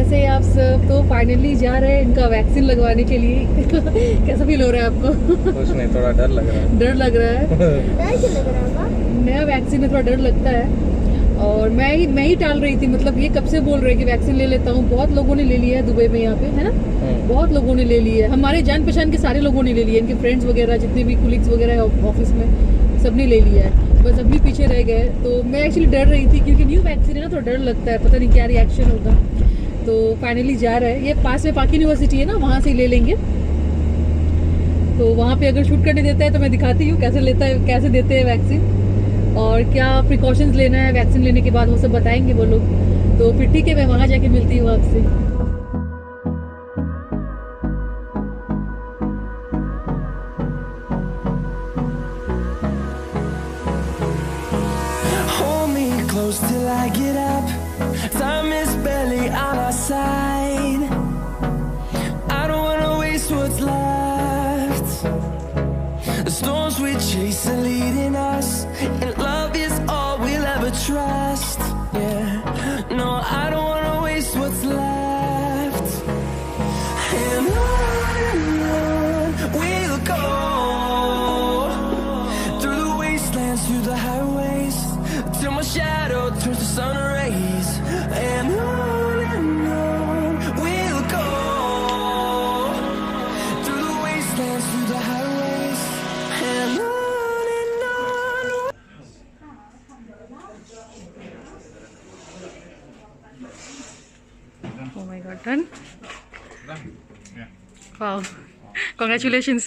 कैसे हैं आप सब? तो फाइनली जा रहे हैं इनका वैक्सीन लगवाने के लिए। कैसा फील हो रहा है आपको? कुछ नहीं, थोड़ा डर लग रहा है। डर लग रहा है? डर क्यों लग रहा है? नया वैक्सीन में थोड़ा डर लगता है और मैं ही टाल रही थी। मतलब ये कब से बोल रहे हैं कि वैक्सीन ले लेता हूँ। बहुत लोगों ने ले लिया है दुबई में, यहाँ पे है ना, बहुत लोगों ने ले लिया है। हमारे जान पहचान के सारे लोगों ने ले लिया है, इनके फ्रेंड्स वगैरह जितने भी कुलीग्स वगैरह है ऑफिस में, सब ने ले लिया है। बस अभी पीछे रह गए। तो मैं एक्चुअली डर रही थी क्योंकि न्यू वैक्सीन है ना, थोड़ा डर लगता है, पता नहीं क्या रिएक्शन होगा। तो फाइनली जा रहे हैं। ये पास में पाक यूनिवर्सिटी है ना, वहाँ से ले लेंगे। तो वहाँ पे अगर शूट करने देता है तो मैं दिखाती हूँ कैसे देते हैं वैक्सीन और क्या प्रिकॉशंस लेना है वैक्सीन लेने के बाद, वो सब बताएंगे वो लोग। तो फिर ठीक है, मैं वहाँ जाके मिलती हूँ आपसे। Close till I get up. Time is barely on our side. I don't wanna waste what's left. The storms we chase are leading us, and love is all we'll ever trust. Yeah, no, I don't wanna waste what's left. And on we'll go, through the wastelands, through the highways, till my shadow turns to sun rays. And on we'll go, through the wastelands, through the highways, and on. Oh my God, done? Wow, congratulations.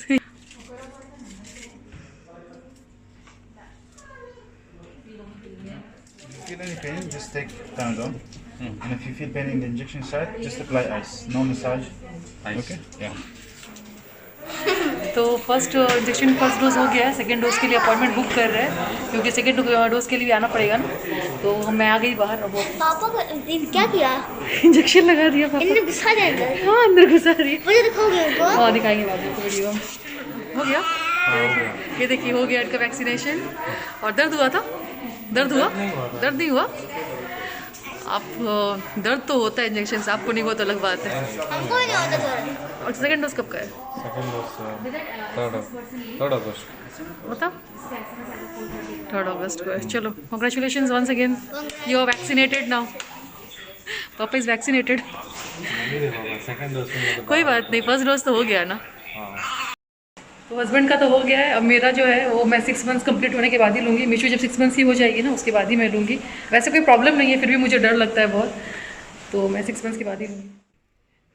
Feel any pain, just take Panadol. And if you feel pain in the injection site, just apply ice. No massage. Ice. Okay? Yeah. तो first dose हो गया है। Second dose के लिए appointment book कर रहे हैं क्योंकि सेकेंड डोज के लिए भी आना पड़ेगा ना। तो मैं आ गई बाहर। अब पापा को क्या किया? इंजेक्शन लगा दिया पापा। इन्हें घुसा दे अंदर। हाँ, अंदर घुसा रही है। मुझे दिखाओगे उनको? हाँ, दिखाएंगे बाद में वीडियो। हो गया? ये देखिए हो गया इनका वैक्सीनेशन। और दर्द हुआ था? दर्द हुआ? दर्द नहीं हुआ? आप दर्द तो होता है इंजेक्शन से, आपको नहीं हुआ तो अलग बात है। हमको भी नहीं होता दर्द। और सेकेंड डोज कब का है? सेकंड डोज 3rd अगस्त। बता, 3rd अगस्त को है। चलो, congratulations once again, you are vaccinated now. पापा इज वैक्सीनेटेड। सेकंड डोज कोई बात नहीं, फर्स्ट डोज तो हो गया ना। तो हस्बैंड का तो हो गया है। अब मेरा जो है वो मैं 6 मंथ्स कंप्लीट होने के बाद ही लूँगी। मिशू जब 6 मंथ्स की हो जाएगी ना, उसके बाद ही मैं लूँगी। वैसे कोई प्रॉब्लम नहीं है, फिर भी मुझे डर लगता है बहुत, तो मैं 6 मंथ्स के बाद ही लूँगी।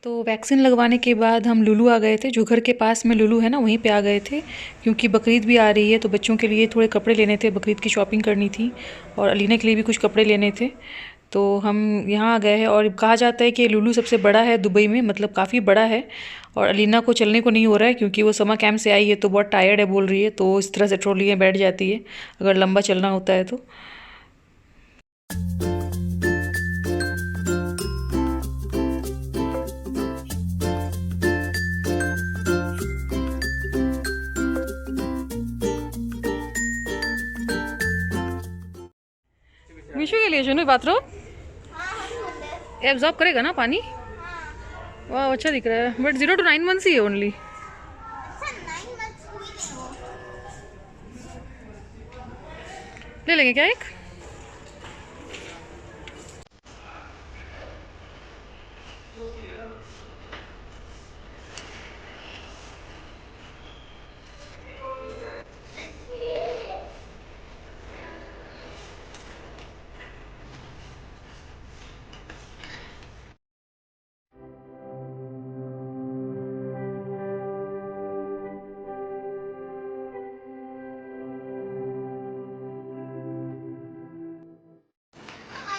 तो वैक्सीन लगवाने के बाद हम लुलू आ गए थे। जो घर के पास में लुलू है ना, वहीं पे आ गए थे क्योंकि बकरीद भी आ रही है। तो बच्चों के लिए थोड़े कपड़े लेने थे, बकरीद की शॉपिंग करनी थी और अलीना के लिए भी कुछ कपड़े लेने थे। तो हम यहाँ आ गए हैं और कहा जाता है कि लुलू सबसे बड़ा है दुबई में, मतलब काफ़ी बड़ा है। और अलीना को चलने को नहीं हो रहा है क्योंकि वो समर कैंप से आई है तो बहुत टायर्ड है बोल रही है। तो इस तरह से ट्रॉली में बैठ जाती है अगर लंबा चलना होता है तो। मिशू के लिए सुनो बाथरूम एब्जॉर्ब करेगा ना पानी। वाह, अच्छा दिख रहा है। बट 0 to 9 मंथ्स ही है ओनली। ले लेंगे क्या एक?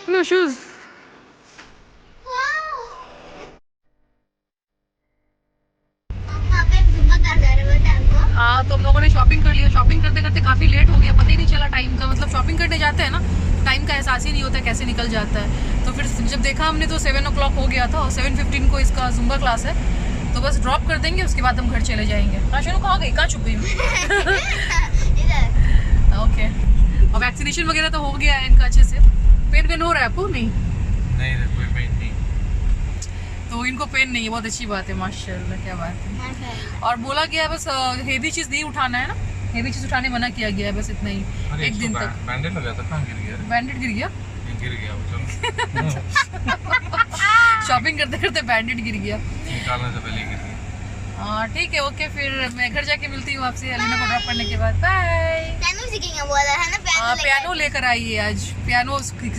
No shoes. हाँ, तो हम लोगों ने शॉपिंग कर लिया। शॉपिंग करते करते काफ़ी लेट हो गया, पता ही नहीं चला टाइम का। मतलब शॉपिंग करने जाते हैं ना, टाइम का एहसास ही नहीं होता कैसे निकल जाता है। तो फिर जब देखा हमने तो 7 o'clock हो गया था और 7:15 को इसका जुम्बा क्लास है। तो बस ड्रॉप कर देंगे, उसके बाद हम घर चले जाएंगे। काशनु कहाँ गई? कहाँ छुप गई? ओके। और वैक्सीनेशन वगैरह तो हो गया है इनका अच्छे से। पेन हो रहा है आपको? नहीं नहीं, कोई पेन नहीं। इनको पेन नहीं है, बहुत अच्छी बात है, माशाल्लाह, क्या बात है। और बोला गया है बस हेवी चीज़ नहीं उठाना है ना, हेवी चीज़ उठाने मना किया गया है, बस इतना ही, एक दिन तक। बैंडेड लगा था, कहाँ गिर गया? बैंडेड गिर गया, गिर गया वो, चलो शॉपिंग करते करते बैंडेड गिर गया। निकालने से पहले गिर गया। हाँ ठीक है, ओके, फिर मैं घर जाके मिलती हूँ आपसे अलीना को ड्रॉप करने के बाद। बाय। पियानो सीखेंगे बोला है ना, पियानो लेकर आइए आज, पियानो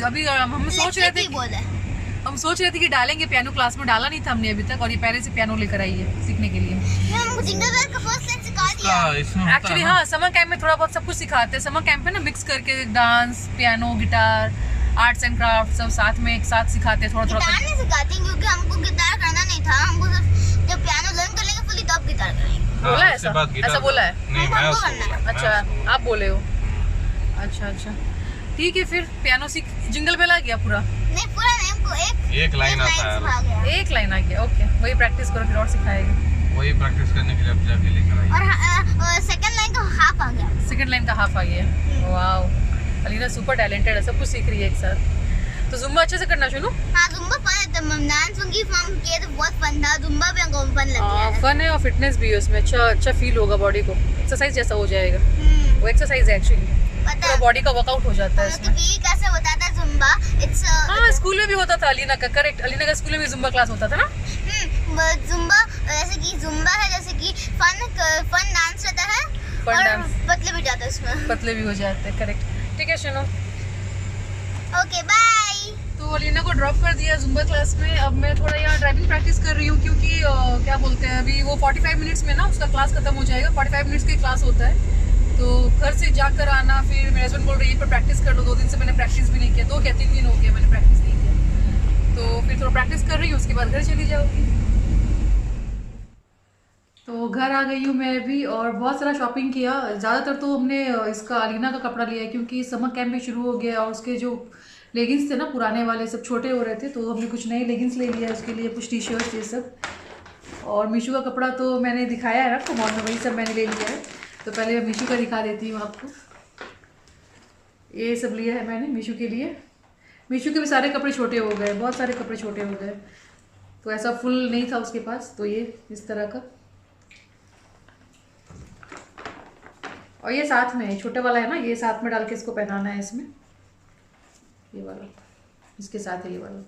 अभी हम सोच रहे थे, बोला है। हम सोच रहे थे कि डालेंगे पियानो, क्लास में डाला नहीं था हमने अभी तक, और ये पहले से पियानो लेकर आई है सीखने के लिए। हमको जिंगल बेल का फर्स्ट लाइन सिखा दिया। इसमें एक्चुअली हाँ, समर कैंप में थोड़ा बहुत सब कुछ सिखाते हैं। समर कैंप में ना मिक्स करके dance, piano, guitar, arts and craft सब साथ में एक साथ सिखाते हैं, थोड़ा थोड़ा गिटार नहीं सिखाती क्योंकि हमको गिटार करना नहीं था, हमको सिर्फ जब पियानो लर्न कर लेंगे फुली तब गिटार करेंगे। बोला है ऐसा बोला है? नहीं, मैं उसको बोला। अच्छा, आप बोले हो? अच्छा, ठीक है, फिर पियानो सीख, जिंगल बेल आ गया पूरा? नहीं पूरा नहीं, हमको एक लाइन आता है, सिखा गया। एक लाइन आ गया, ओके, वही प्रैक्टिस करो, फिर और सिखाएगा। वही प्रैक्टिस करने के लिए अब जाके लेकर आई। और सेकंड लाइन का हाफ आ गया। सेकंड लाइन का हाफ आ गया। वाओ, अलीना सुपर टैलेंटेड है, सब कुछ सीख रही है एक साथ। तो जुम्बा अच्छे से करना शुरू। हाँ जुम्बा फन है, तब डांस उनकी फॉर्म किए तो बहुत फन था, जुम्बा भी हमको फन लग गया है। फन है और फिटनेस भी है उसमें, अच्छा फील होगा बॉडी को, एक्सरसाइज जैसा हो जाएगा। वो एक्सरसाइज है एक्चुअली, पता पूरा बॉडी का वर्कआउट हो जाता है इसमें। क्योंकि कैसे होता था जुम्बा, इट्स हाँ, स्कूल में भी होता था अलीना का, करेक्ट, अलीना का स्कूल में भी जुम्बा क्लास होता था ना। जुम्बा जैसे कि जुम्बा है, जैसे कि फन डांस रहता है, फन और डांस, पतले भी जाते हैं उसमें। पतले भी हो जाते हैं, करेक्ट। ठीक है सुनो, ओके बाय। तो अलीना को ड्रॉप कर दिया जुम्बा क्लास में। अब मैं थोड़ा यहाँ ड्राइविंग प्रैक्टिस कर रही हूँ, क्योंकि क्या बोलते हैं, अभी वो 45 मिनट्स में ना उसका क्लास खत्म हो जाएगा, 45 मिनट्स का क्लास होता है। तो घर से जाकर आना, फिर मेरे हस्बैंड बोल रहे हैं पर प्रैक्टिस कर लो, 2 दिन से मैंने प्रैक्टिस भी नहीं किया, 2 या 3 दिन हो गया मैंने प्रैक्टिस नहीं किया, तो फिर थोड़ा प्रैक्टिस कर रही हूँ, उसके बाद घर चली जाऊँगी। तो घर आ गई हूँ मैं अभी, और बहुत सारा शॉपिंग किया। ज़्यादातर तो हमने इसका अलीना का कपड़ा लिया है, क्योंकि समर कैंप भी शुरू हो गया, और उसके जो लेगिंग्स थे ना पुराने वाले सब छोटे हो रहे थे, तो हमने कुछ नए लेगिंग्स ले लिया उसके लिए, कुछ टी शर्ट्स ये सब। और मीशू का कपड़ा तो मैंने दिखाया है आपको मॉल में, वही सब मैंने ले लिया है। तो पहले मैं मीशू का दिखा देती हूँ आपको, ये सब लिया है मैंने मीशू के लिए। मीशू के भी सारे कपड़े छोटे हो गए, बहुत सारे कपड़े छोटे हो गए, तो ऐसा फुल नहीं था उसके पास, तो ये इस तरह का। और ये साथ में छोटे वाला है ना, ये साथ में डाल के इसको पहनाना है इसमें, ये वाला इसके साथ है, ये वाला।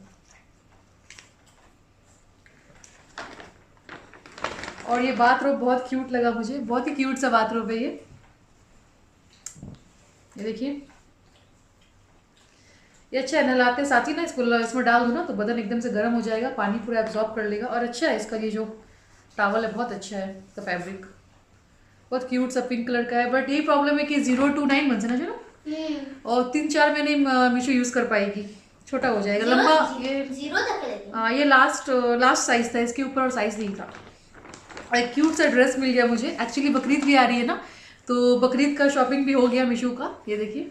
और ये बाथरोब बहुत क्यूट लगा मुझे, बहुत ही क्यूट सा बाथरोब है ये देखिए, ये अच्छा है। नहलाते साथ ही ना इसको इसमें डाल दो ना, तो बदन एकदम से गर्म हो जाएगा, पानी पूरा एब्जॉर्ब कर लेगा। और अच्छा है इसका ये जो टॉवल है, बहुत अच्छा है इसका फैब्रिक, बहुत क्यूट सा पिंक कलर का है। बट यही प्रॉब्लम है कि 0 to 9 मंथ्स है ना, और 3-4 महीने मीशू यूज़ कर पाएगी, छोटा हो जाएगा, लंबा। ये 0 तक लेती हूँ। हाँ, ये लास्ट साइज था, इसके ऊपर और साइज नहीं था। और एक क्यूट सा ड्रेस मिल गया मुझे, एक्चुअली बकरीद भी आ रही है ना, तो बकरीद का शॉपिंग भी हो गया मीशू का। ये देखिए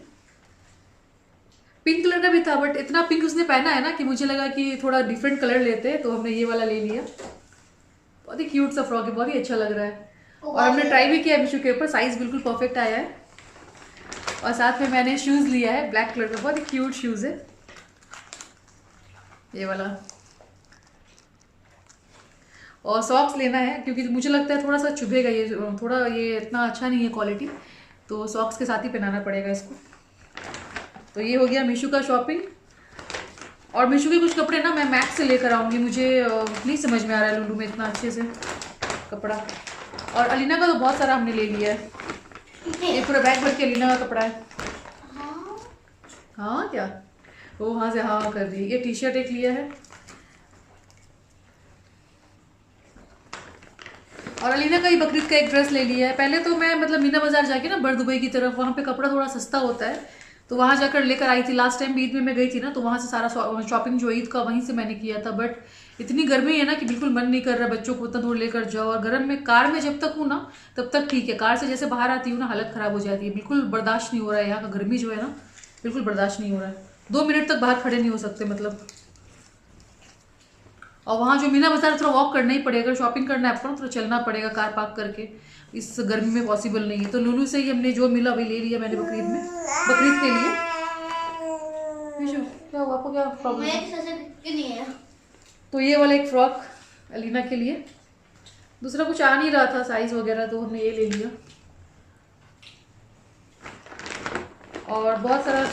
पिंक कलर का भी था, बट इतना पिंक उसने पहना है ना कि मुझे लगा कि थोड़ा डिफरेंट कलर लेते हैं, तो हमने ये वाला ले लिया। बहुत ही क्यूट सा फ्रॉक है, बहुत ही अच्छा लग रहा है। और हमने ट्राई भी किया मीशू के ऊपर, साइज बिल्कुल परफेक्ट आया है। और साथ में मैंने शूज़ लिया है ब्लैक कलर का, बहुत ही क्यूट शूज़ है ये वाला। और सॉक्स लेना है, क्योंकि मुझे लगता है थोड़ा सा चुभेगा ये, थोड़ा ये इतना अच्छा नहीं है क्वालिटी, तो सॉक्स के साथ ही पहनाना पड़ेगा इसको। तो ये हो गया मीशू का शॉपिंग। और मीशू के कुछ कपड़े ना मैं मैक्स से लेकर आऊँगी, मुझे नहीं समझ में आ रहा है लुलू में इतना अच्छे से कपड़ा। और अलीना का तो बहुत सारा हमने ले लिया है, ये पूरा बैग भर के अलीना का कपड़ा है। हाँ क्या, वो वहाँ से हाँ कर दी। ये टी शर्ट एक लिया है, और अलीना का ही बकरीद का एक ड्रेस ले लिया है। पहले तो मैं मतलब मीना बाजार जाके ना बर दुबई की तरफ, वहाँ पे कपड़ा थोड़ा सस्ता होता है, तो वहाँ जाकर लेकर आई थी। लास्ट टाइम भी ईद में मैं गई थी ना, तो वहाँ से सारा शॉपिंग जो ईद का वहीं से मैंने किया था। बट इतनी गर्मी है ना कि बिल्कुल मन नहीं कर रहा बच्चों को उतना दूर लेकर जाओ। और गर्म में कार में जब तक हूँ ना तब तक ठीक है, कार से जैसे बाहर आती हूँ ना हालत ख़राब हो जाती है, बिल्कुल बर्दाश्त नहीं हो रहा है। यहाँ का गर्मी जो है ना बिल्कुल बर्दाश्त नहीं हो रहा है, 2 मिनट तक बाहर खड़े नहीं हो सकते मतलब। और वहाँ जो मीना बाजार थोड़ा वॉक करना ही पड़ेगा, अगर शॉपिंग करना है आपको ना थोड़ा चलना पड़ेगा कार पार्क करके, इस गर्मी में पॉसिबल नहीं है। तो लुलू से ही हमने जो मिला वही ले लिया मैंने बकरीद में, बकरीद के लिए। क्या हुआ आपको, क्या प्रॉब्लम है? तो ये वाला एक फ्रॉक अलीना के लिए। दूसरा कुछ आ नहीं रहा था साइज वगैरह, तो हमने ये ले लिया। और बहुत सारा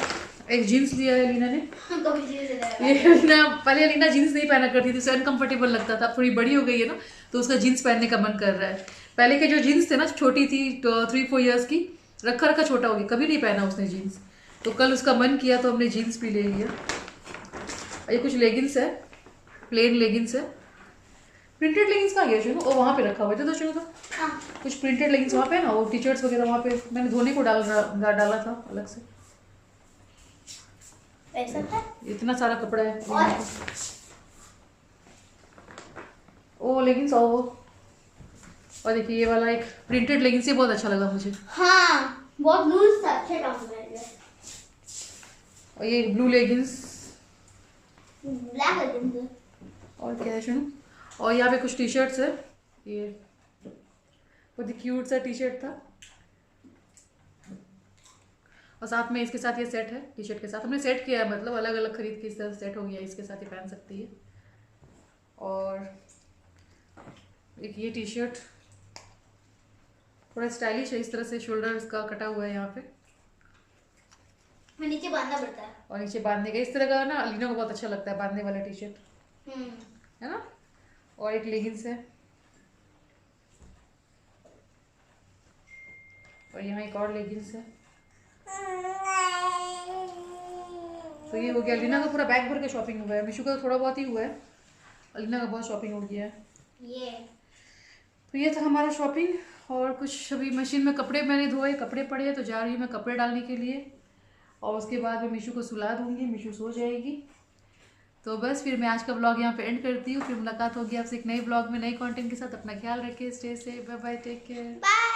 एक जीन्स लिया है अलीना ने। कभी चीज़ है ये अलीना पहले अलीना जीन्स नहीं पहना करती थी, उसे अनकंफर्टेबल लगता था। थोड़ी बड़ी हो गई है ना, तो उसका जीन्स पहनने का मन कर रहा है। पहले के जो जीन्स थे ना, छोटी थी, 3-4 ईयर्स की, रखा रखा छोटा हो गया, कभी नहीं पहना उसने जीन्स। तो कल उसका मन किया तो हमने जीन्स भी ले लिया। ये कुछ लेगिंग्स है, प्लेन लेगिंग्स है। प्रिंटेड लेगिंग्स कहाँ गया चुनो? ओ वहाँ पे रखा हुआ था, तो चुनो तो कुछ प्रिंटेड लेगिंग्स वहाँ पे है ना, वो टी शर्ट्स वगैरह वहाँ पे मैंने धोने को डाला था अलग से। ऐसा था। इतना सारा कपड़ा है। और ओ लेगिंग्स और देखिए ये वाला एक प्रिंटेड लेगिंग्स, ये बहुत अच्छा लगा मुझे। हाँ बहुत लूज था, अच्छे काम में। और ये ब्लू लेगिंग्स, ब्लैक है। और क्या है सुनो, और यहाँ पे कुछ टी शर्ट्स है। ये बहुत ही क्यूट सा टी शर्ट था, और साथ में इसके साथ ये सेट है। टी शर्ट के साथ हमने सेट किया है, मतलब अलग अलग खरीद के इस तरह सेट हो गया, इसके साथ ये पहन सकती है। और एक ये टी शर्ट थोड़ा स्टाइलिश है, इस तरह से शोल्डर इसका कटा हुआ है यहाँ पे, मैं नीचे बांधना पड़ता है। और नीचे बांधने का इस तरह का ना अलीना को बहुत अच्छा लगता है, बांधने वाला टी शर्ट है ना। और एक लेगिंग्स है, और यहाँ एक और लेगिंग्स है। तो ये हो गया अलीना का पूरा बैग भर के शॉपिंग हुआ है। मिशू का थोड़ा बहुत ही हुआ है, अलीना का बहुत शॉपिंग हो गया है। ये तो ये था हमारा शॉपिंग। और कुछ अभी मशीन में कपड़े मैंने धोए, कपड़े पड़े हैं, तो जा रही हूँ मैं कपड़े डालने के लिए। और उसके बाद मैं मिशू को सुला दूँगी, मिशू सो जाएगी। तो बस फिर मैं आज का ब्लॉग यहाँ पे एंड करती हूँ। फिर मुलाकात होगी आपसे एक नए ब्लॉग में, नए कंटेंट के साथ। अपना ख्याल रखिए, stay safe, bye bye, take care. Bye.